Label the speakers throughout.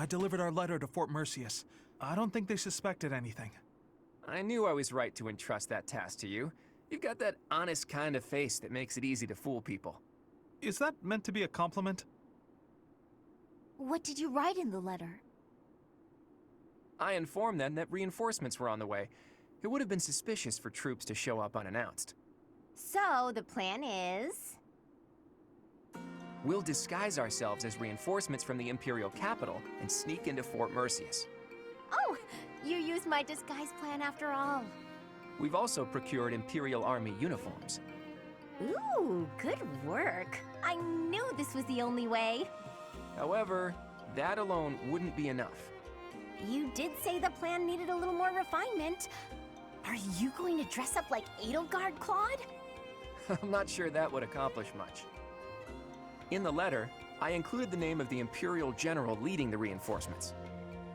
Speaker 1: I delivered our letter to Fort Merceus. I don't think they suspected anything.
Speaker 2: I knew I was right to entrust that task to you. You've got that honest kind of face that makes it easy to fool people.
Speaker 1: Is that meant to be a compliment?
Speaker 3: What did you write in the letter?
Speaker 2: I informed them that reinforcements were on the way. It would have been suspicious for troops to show up unannounced.
Speaker 3: So, the plan is...
Speaker 2: We'll disguise ourselves as reinforcements from the Imperial capital and sneak into Fort Merceus.
Speaker 3: Oh, you used my disguise plan after all.
Speaker 2: We've also procured Imperial Army uniforms.
Speaker 3: Ooh, good work. I knew this was the only way.
Speaker 2: However, that alone wouldn't be enough.
Speaker 3: You did say the plan needed a little more refinement. Are you going to dress up like Edelgard, Claude?
Speaker 2: I'm not sure that would accomplish much. In the letter, I included the name of the Imperial General leading the reinforcements.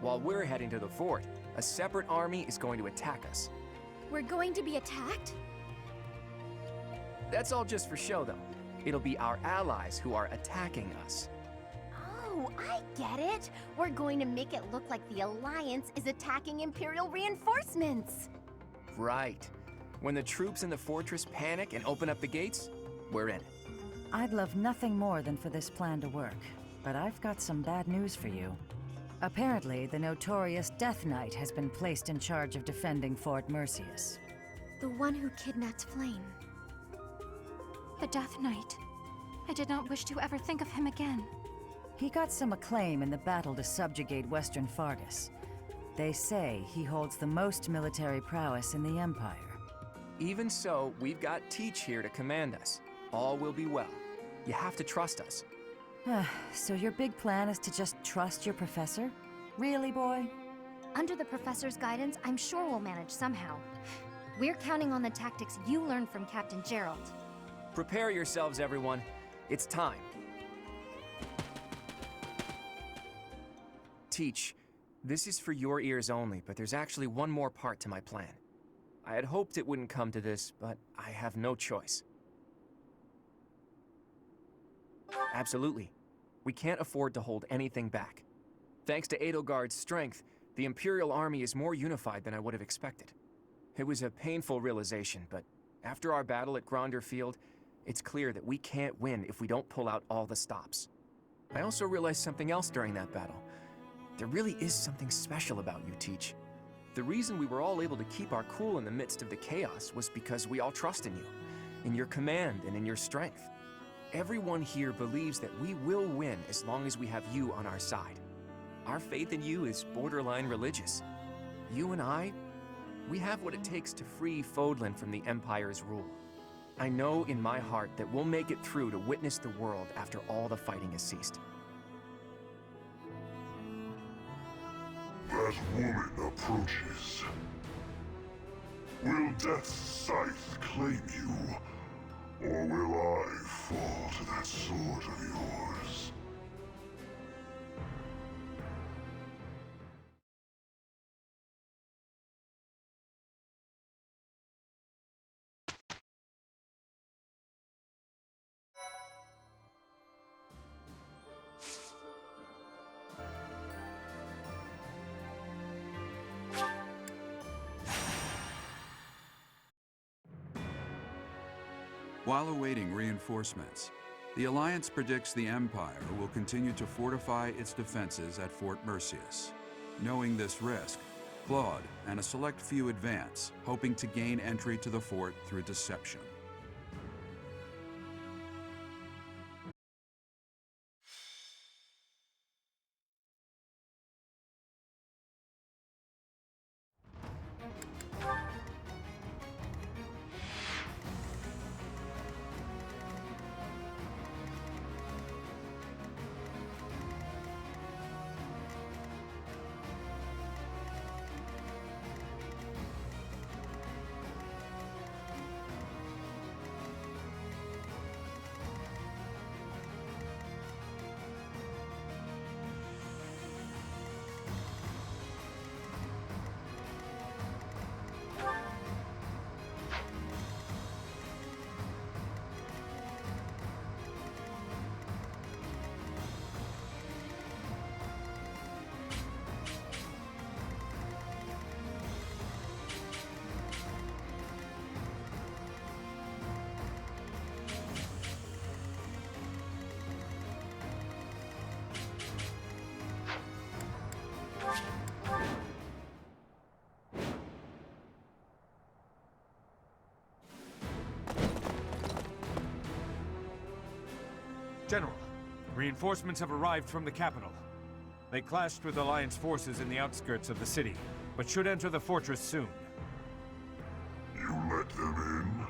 Speaker 2: While we're heading to the fort, a separate army is going to attack us.
Speaker 3: We're going to be attacked?
Speaker 2: That's all just for show, though. It'll be our allies who are attacking us.
Speaker 3: Oh, I get it. We're going to make it look like the Alliance is attacking Imperial reinforcements.
Speaker 2: Right. When the troops in the fortress panic and open up the gates, we're in.
Speaker 4: I'd love nothing more than for this plan to work, but I've got some bad news for you. Apparently, the notorious Death Knight has been placed in charge of defending Fort Merceus.
Speaker 3: The one who kidnapped Flame.
Speaker 5: The Death Knight. I did not wish to ever think of him again.
Speaker 4: He got some acclaim in the battle to subjugate Western Fargus. They say he holds the most military prowess in the Empire.
Speaker 2: Even so, we've got Teach here to command us. All will be well. You have to trust us.
Speaker 4: So your big plan is to just trust your professor? Really, boy?
Speaker 5: Under the professor's guidance, I'm sure we'll manage somehow. We're counting on the tactics you learned from Captain Gerald.
Speaker 2: Prepare yourselves, everyone. It's time. Teach, this is for your ears only, but there's actually one more part to my plan. I had hoped it wouldn't come to this, but I have no choice. Absolutely. We can't afford to hold anything back. Thanks to Edelgard's strength, the Imperial Army is more unified than I would have expected. It was a painful realization, but after our battle at Gronder Field, it's clear that we can't win if we don't pull out all the stops. I also realized something else during that battle. There really is something special about you, Teach. The reason we were all able to keep our cool in the midst of the chaos was because we all trust in you, in your command and in your strength. Everyone here believes that we will win as long as we have you on our side. Our faith in you is borderline religious. You and I, we have what it takes to free Fodlan from the Empire's rule. I know in my heart that we'll make it through to witness the world after all the fighting has ceased.
Speaker 6: That woman approaches. Will Death's scythe claim you, or will I fall to that sword of yours?
Speaker 7: While awaiting reinforcements, the Alliance predicts the Empire will continue to fortify its defenses at Fort Merceus. Knowing this risk, Claude and a select few advance, hoping to gain entry to the fort through deception.
Speaker 8: General, reinforcements have arrived from the capital. They clashed with Alliance forces in the outskirts of the city, but should enter the fortress soon.
Speaker 6: You let them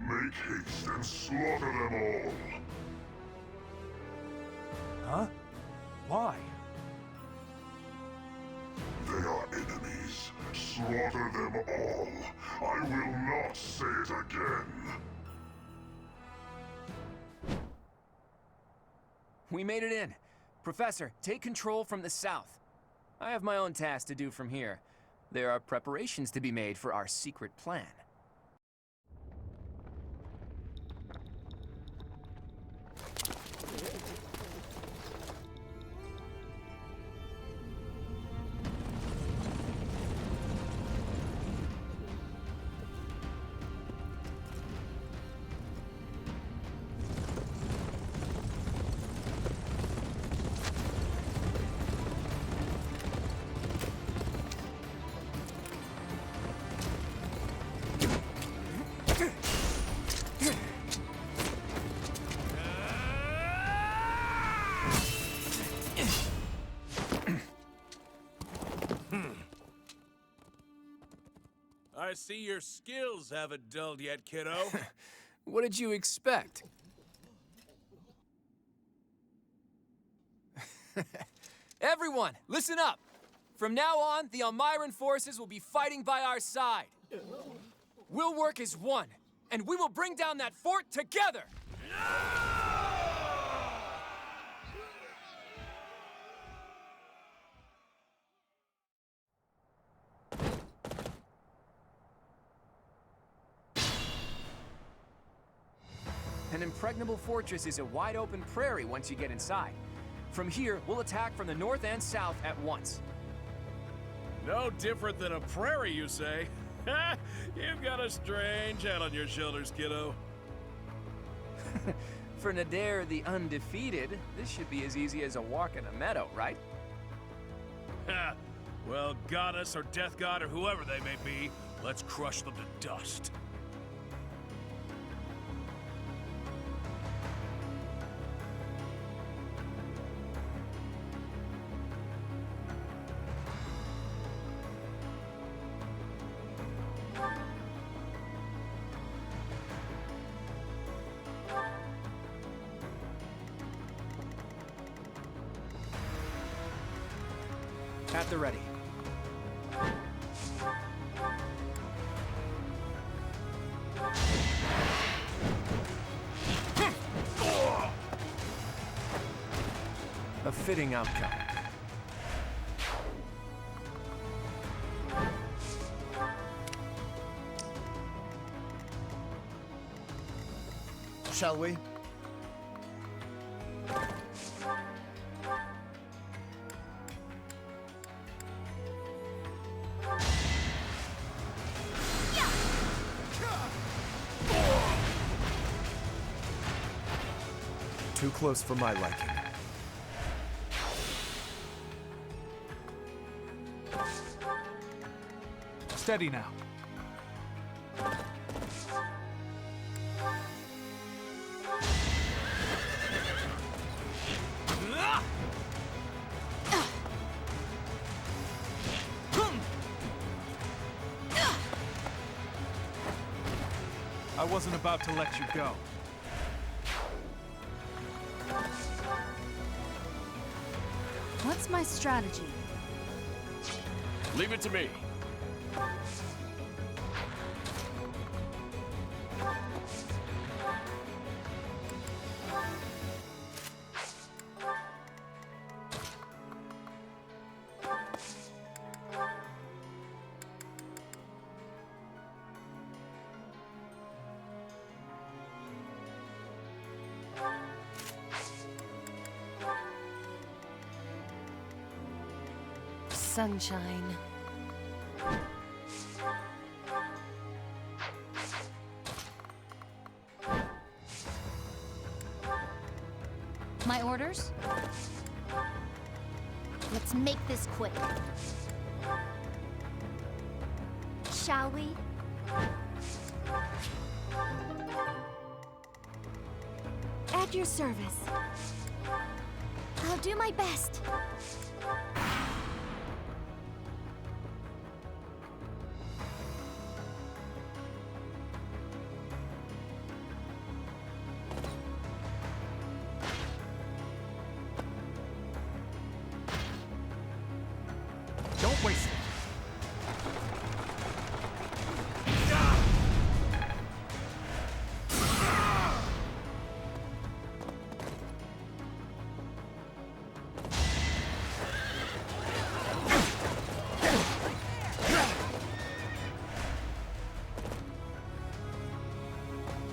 Speaker 6: in? Make haste and slaughter them all!
Speaker 8: Huh? Why?
Speaker 6: They are enemies. Slaughter them all. I will not say it again.
Speaker 2: We made it in. Professor, take control from the south. I have my own tasks to do from here. There are preparations to be made for our secret plan.
Speaker 9: I see your skills haven't dulled yet, kiddo.
Speaker 2: What did you expect? Everyone, listen up! From now on, the Almiran forces will be fighting by our side. We'll work as one, and we will bring down that fort together! An impregnable fortress is a wide-open prairie once you get inside. From here, we'll attack from the north and south at once.
Speaker 9: No different than a prairie, you say? You've got a strange head on your shoulders, kiddo.
Speaker 2: For Nadir the Undefeated, this should be as easy as a walk in a meadow, right?
Speaker 9: Ha! Well, goddess or death god or whoever they may be, let's crush them to dust.
Speaker 2: At the ready. A fitting outcome.
Speaker 10: Shall we?
Speaker 11: Too close for my liking.
Speaker 1: Steady now. I wasn't about to let you go.
Speaker 5: What's my strategy?
Speaker 9: Leave it to me.
Speaker 3: Sunshine.
Speaker 5: My orders?
Speaker 3: Let's make this quick. Shall we? At your service. I'll do my best.
Speaker 2: Don't waste it.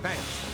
Speaker 2: Thanks.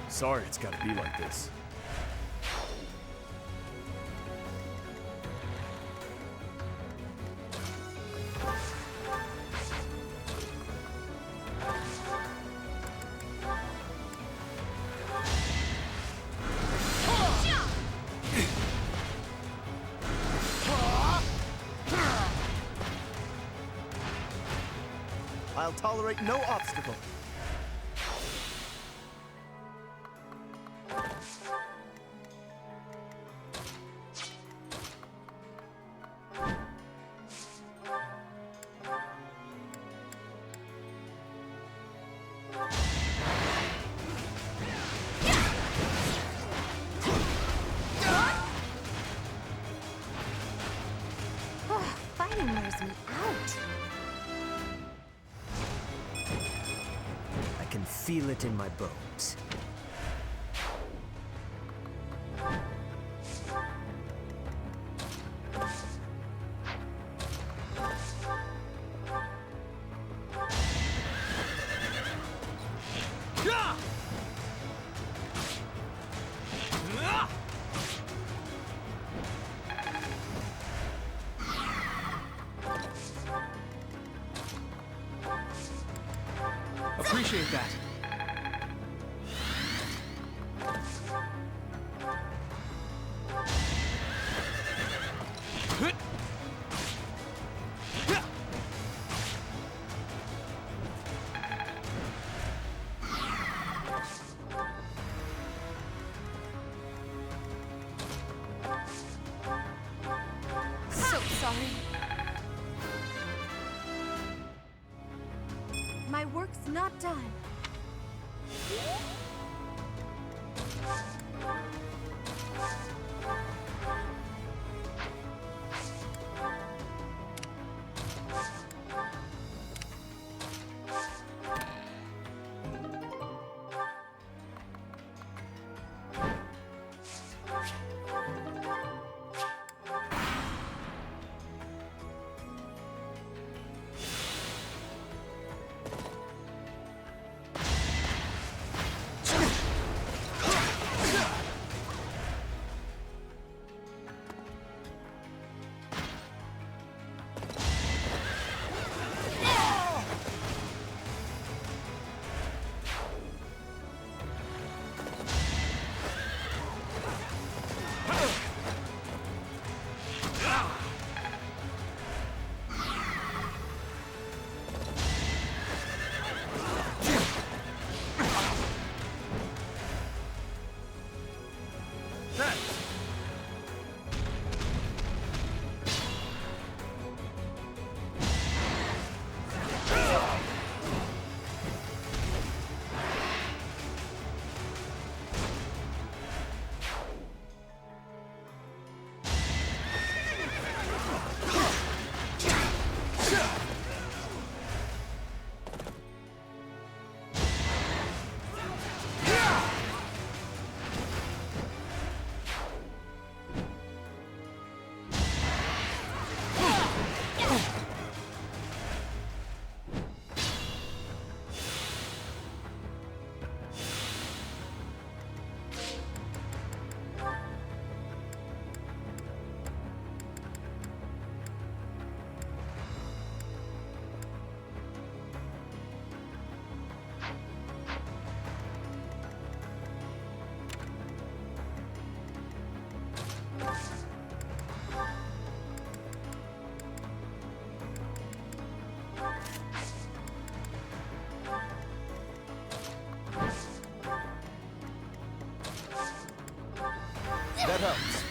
Speaker 11: Sorry it's gotta be like this. I'll tolerate no obstacle.
Speaker 3: Fighting wears me out.
Speaker 11: I can feel it in my bones.
Speaker 1: Appreciate that.
Speaker 3: So sorry. My work's not done.
Speaker 11: That helps.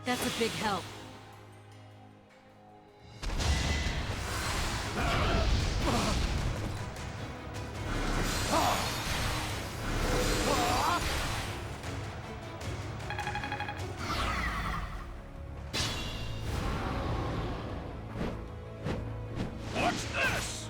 Speaker 10: That's a big help.
Speaker 9: Watch this!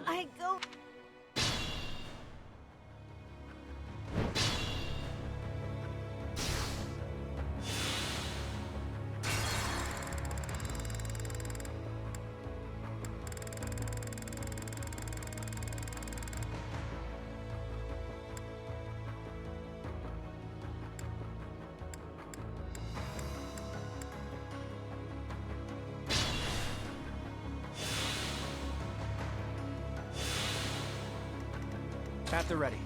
Speaker 3: I go.
Speaker 2: At the ready.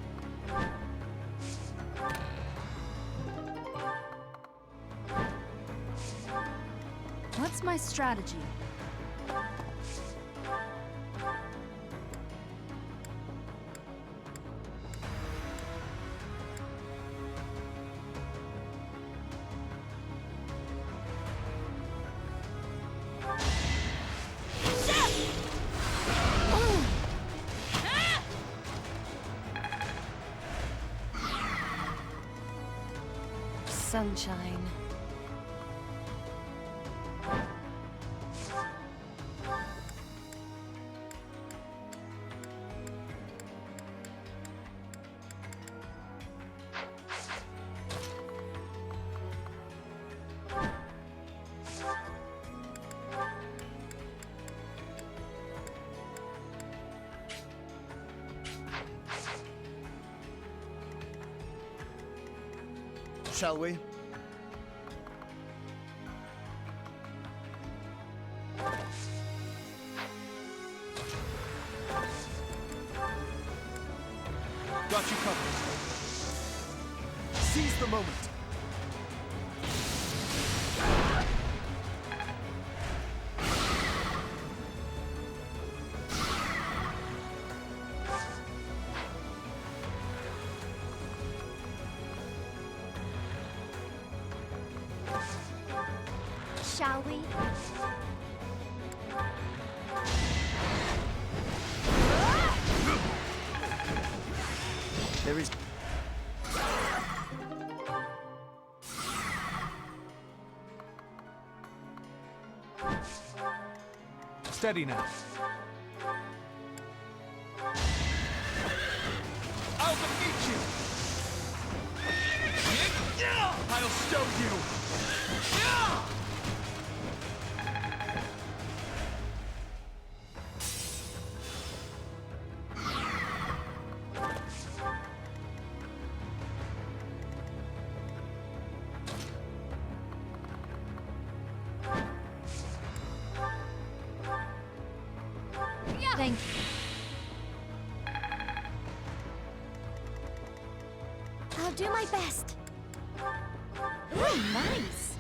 Speaker 10: What's my strategy?
Speaker 3: Sunshine.
Speaker 11: Shall we?
Speaker 9: Got you covered.
Speaker 11: Seize the moment.
Speaker 3: Shall we?
Speaker 11: There is...
Speaker 1: Steady now.
Speaker 12: I'll defeat you! I'll show you!
Speaker 5: Thank you.
Speaker 3: I'll do my best. Ooh, nice.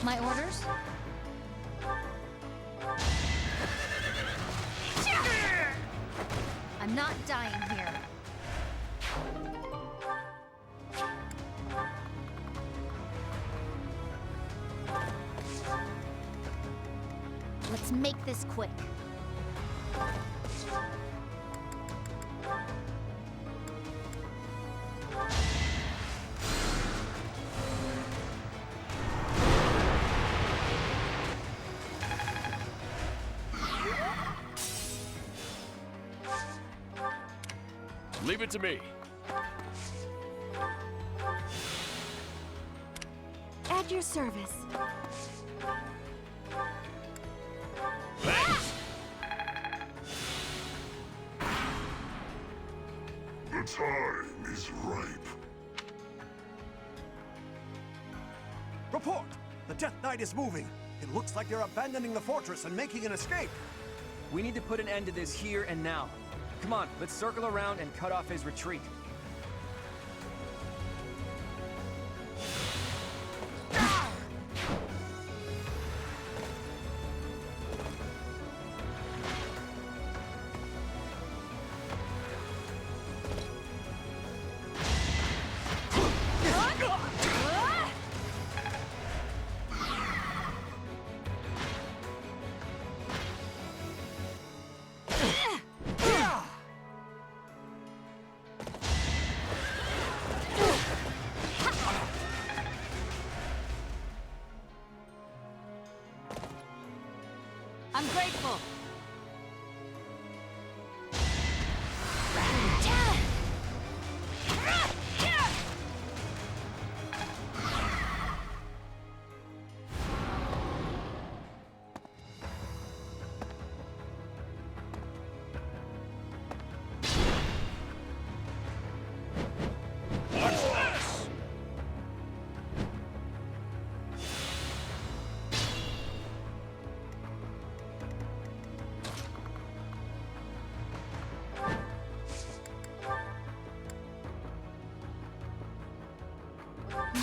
Speaker 5: My orders? I'm not dying here.
Speaker 3: Let's make this quick.
Speaker 9: Leave it to me.
Speaker 3: At your service.
Speaker 9: Thanks.
Speaker 6: The time is ripe.
Speaker 11: Report! The Death Knight is moving. It looks like they're abandoning the fortress and making an escape.
Speaker 2: We need to put an end to this here and now. Come on, let's circle around and cut off his retreat.
Speaker 10: I'm grateful.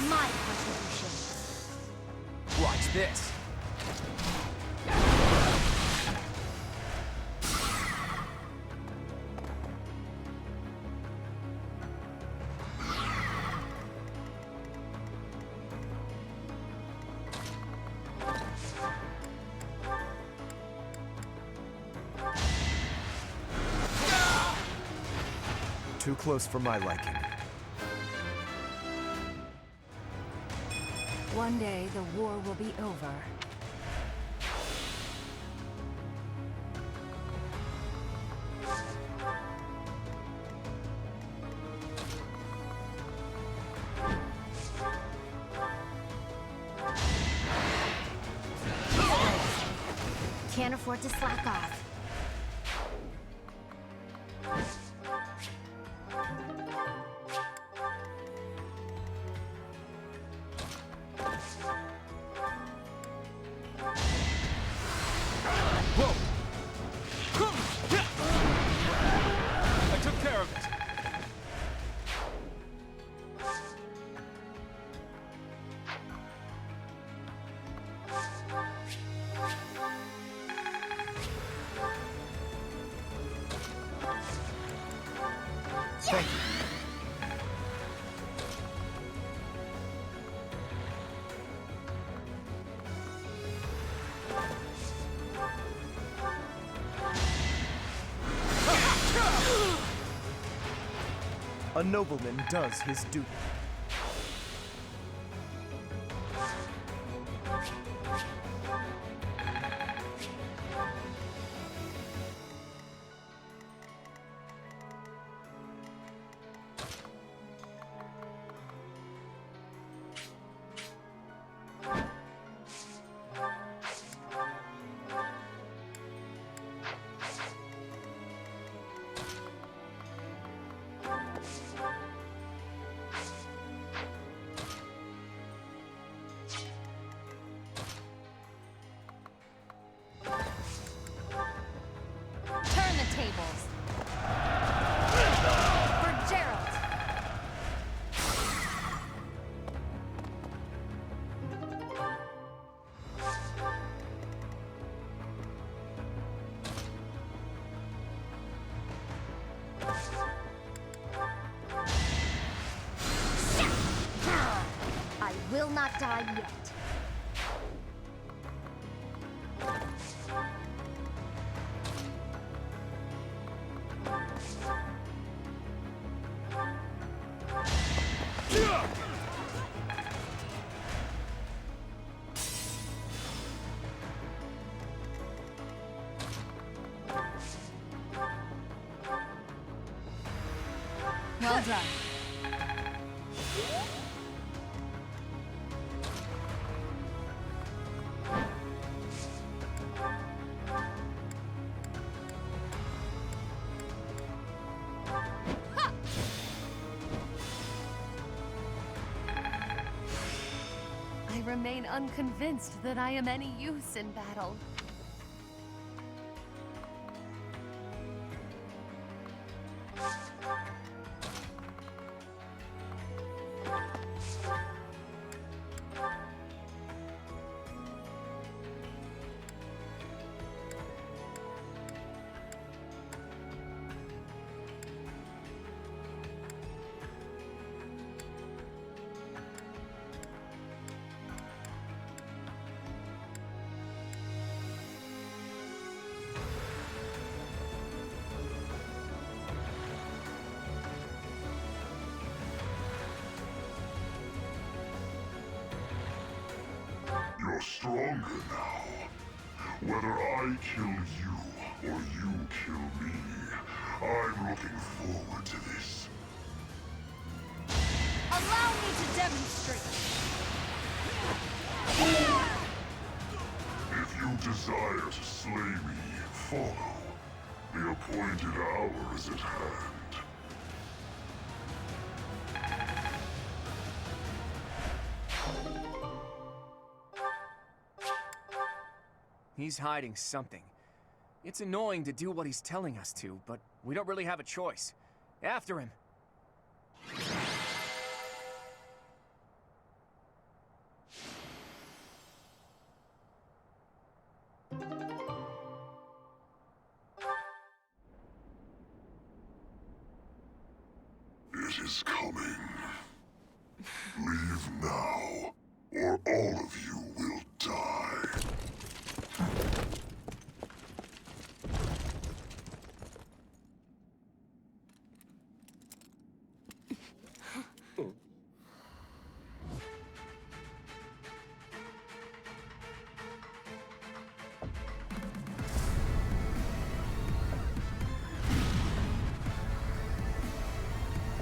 Speaker 3: My contribution.
Speaker 2: Watch this.
Speaker 11: Too close for my liking.
Speaker 4: One day, the war will be over.
Speaker 3: Can't afford to slack off.
Speaker 8: I took care of it.
Speaker 11: Thank you. A nobleman does his duty.
Speaker 5: Turn the tables. For Gerald.
Speaker 3: I will not die yet.
Speaker 5: Well done.
Speaker 3: I remain unconvinced that I am any use in battle.
Speaker 6: You're stronger now. Whether I kill you or you kill me, I'm looking forward to this.
Speaker 5: Allow me to demonstrate.
Speaker 6: If you desire to slay me, follow. The appointed hour is at hand.
Speaker 2: He's hiding something. It's annoying to do what he's telling us to, but we don't really have a choice. After him.
Speaker 6: It is coming. Leave now, or all of you will die.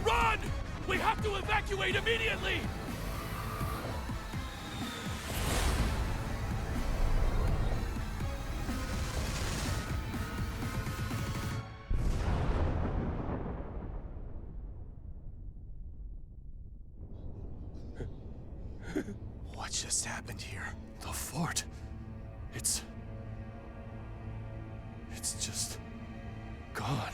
Speaker 12: Run! We have to evacuate immediately!
Speaker 11: What just happened here? The fort. It's just gone.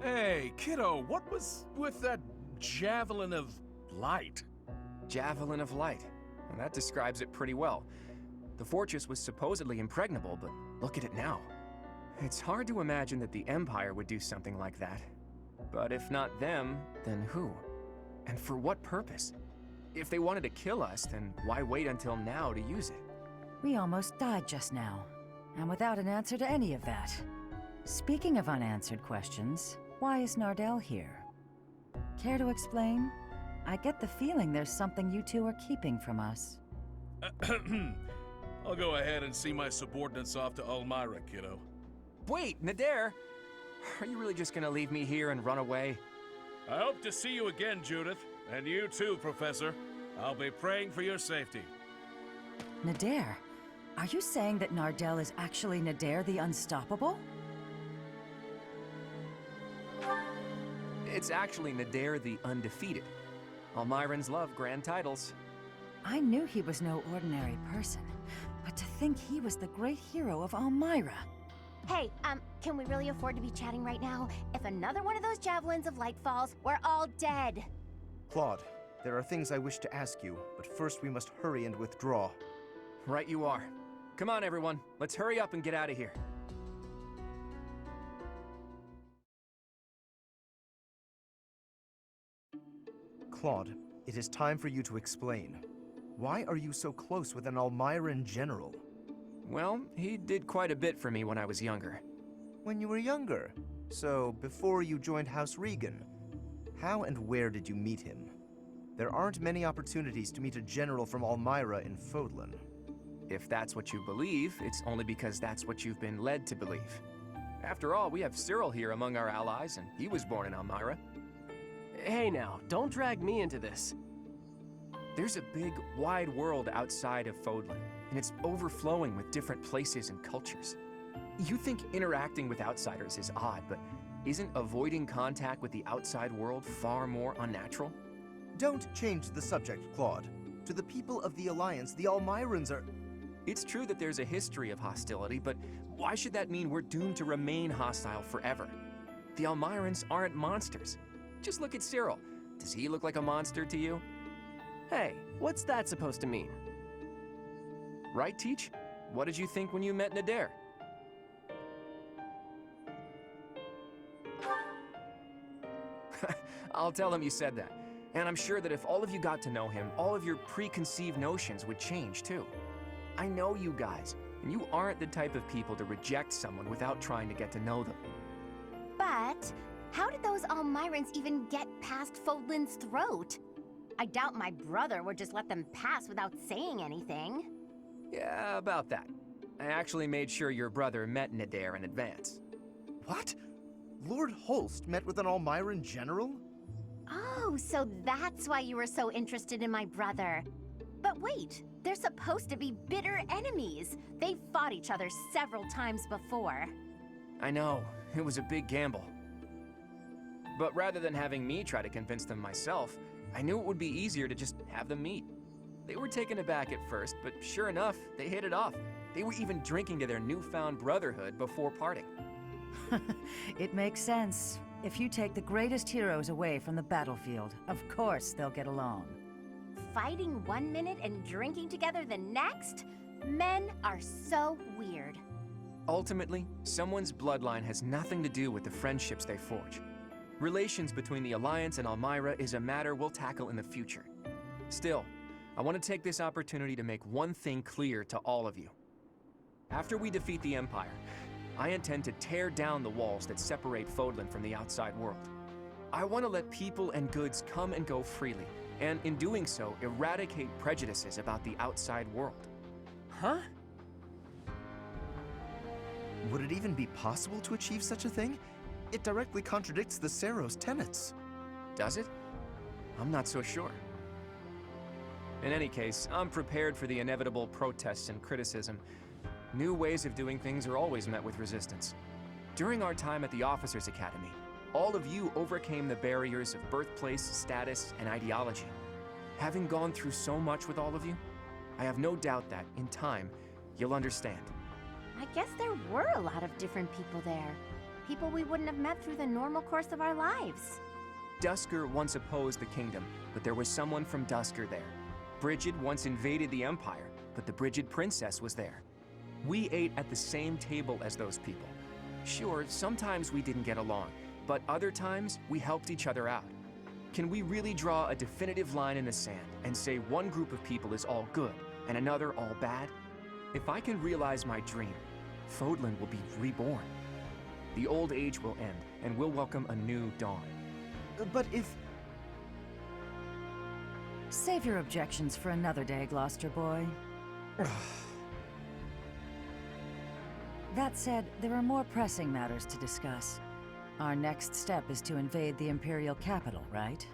Speaker 9: Hey, kiddo, what was with that javelin of light?
Speaker 2: Javelin of light. Well, that describes it pretty well. The fortress was supposedly impregnable, but look at it now. It's hard to imagine that the Empire would do something like that. But if not them, then who? And for what purpose? If they wanted to kill us, then why wait until now to use it?
Speaker 4: We almost died just now, and without an answer to any of that. Speaking of unanswered questions, why is Nardell here? Care to explain? I get the feeling there's something you two are keeping from us.
Speaker 9: I'll go ahead and see my subordinates off to Elmira, kiddo.
Speaker 2: Wait, Nader! Are you really just gonna leave me here and run away?
Speaker 9: I hope to see you again, Judith. And you too, Professor. I'll be praying for your safety.
Speaker 4: Nader, are you saying that Nardell is actually Nader the Unstoppable?
Speaker 2: It's actually Nader the Undefeated. Almirans love grand titles.
Speaker 4: I knew he was no ordinary person, but to think he was the great hero of Elmira.
Speaker 3: Hey, can we really afford to be chatting right now? If another one of those javelins of light falls, we're all dead.
Speaker 13: Claude, there are things I wish to ask you, but first we must hurry and withdraw.
Speaker 2: Right you are. Come on, everyone. Let's hurry up and get out of here.
Speaker 13: Claude, it is time for you to explain. Why are you so close with an Almiran general?
Speaker 2: Well, he did quite a bit for me when I was younger.
Speaker 13: When you were younger? So, before you joined House Regan. How and where did you meet him? There aren't many opportunities to meet a general from Elmira in Fodlan.
Speaker 2: If that's what you believe, it's only because that's what you've been led to believe. After all, we have Cyril here among our allies, and he was born in Elmira.
Speaker 14: Hey now, don't drag me into this.
Speaker 2: There's a big, wide world outside of Fodlan, and it's overflowing with different places and cultures. You think interacting with outsiders is odd, but isn't avoiding contact with the outside world far more unnatural?
Speaker 13: Don't change the subject, Claude. To the people of the Alliance, the Almirans are...
Speaker 2: It's true that there's a history of hostility, but why should that mean we're doomed to remain hostile forever? The Almirans aren't monsters. Just look at Cyril. Does he look like a monster to you?
Speaker 14: Hey, what's that supposed to mean?
Speaker 2: Right, Teach? What did you think when you met Nader? I'll tell him you said that. And I'm sure that if all of you got to know him, all of your preconceived notions would change too. I know you guys, and you aren't the type of people to reject someone without trying to get to know them.
Speaker 3: But how did those Almirans even get past Fodlan's throat? I doubt my brother would just let them pass without saying anything.
Speaker 2: Yeah, about that. I actually made sure your brother met Nader in advance.
Speaker 13: What? Lord Holst met with an Almiran general?
Speaker 3: Oh, so that's why you were so interested in my brother. But wait, they're supposed to be bitter enemies. They've fought each other several times before.
Speaker 2: I know, it was a big gamble. But rather than having me try to convince them myself, I knew it would be easier to just have them meet. They were taken aback at first, but sure enough, they hit it off. They were even drinking to their newfound brotherhood before parting.
Speaker 4: It makes sense. If you take the greatest heroes away from the battlefield, of course they'll get along.
Speaker 3: Fighting one minute and drinking together the next? Men are so weird.
Speaker 2: Ultimately, someone's bloodline has nothing to do with the friendships they forge. Relations between the Alliance and Elmira is a matter we'll tackle in the future. Still, I want to take this opportunity to make one thing clear to all of you. After we defeat the Empire, I intend to tear down the walls that separate Fodlan from the outside world. I want to let people and goods come and go freely, and in doing so, eradicate prejudices about the outside world.
Speaker 14: Huh?
Speaker 13: Would it even be possible to achieve such a thing? It directly contradicts the Seros' tenets.
Speaker 2: Does it? I'm not so sure. In any case, I'm prepared for the inevitable protests and criticism. New ways of doing things are always met with resistance. During our time at the Officers' Academy, all of you overcame the barriers of birthplace, status, and ideology. Having gone through so much with all of you, I have no doubt that, in time, you'll understand.
Speaker 3: I guess there were a lot of different people there. People we wouldn't have met through the normal course of our lives.
Speaker 2: Dusker once opposed the kingdom, but there was someone from Dusker there. Bridget once invaded the Empire, but the Brigid Princess was there. We ate at the same table as those people. Sure, sometimes we didn't get along, but other times we helped each other out. Can we really draw a definitive line in the sand and say one group of people is all good and another all bad? If I can realize my dream, Fodlan will be reborn. The old age will end, and we'll welcome a new dawn.
Speaker 13: But if...
Speaker 4: Save your objections for another day, Gloucester boy. That said, there are more pressing matters to discuss. Our next step is to invade the Imperial capital, right?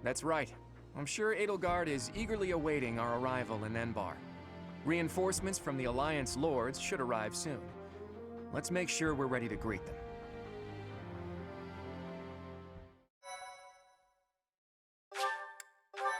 Speaker 2: That's right. I'm sure Edelgard is eagerly awaiting our arrival in Enbar. Reinforcements from the Alliance Lords should arrive soon. Let's make sure we're ready to greet them.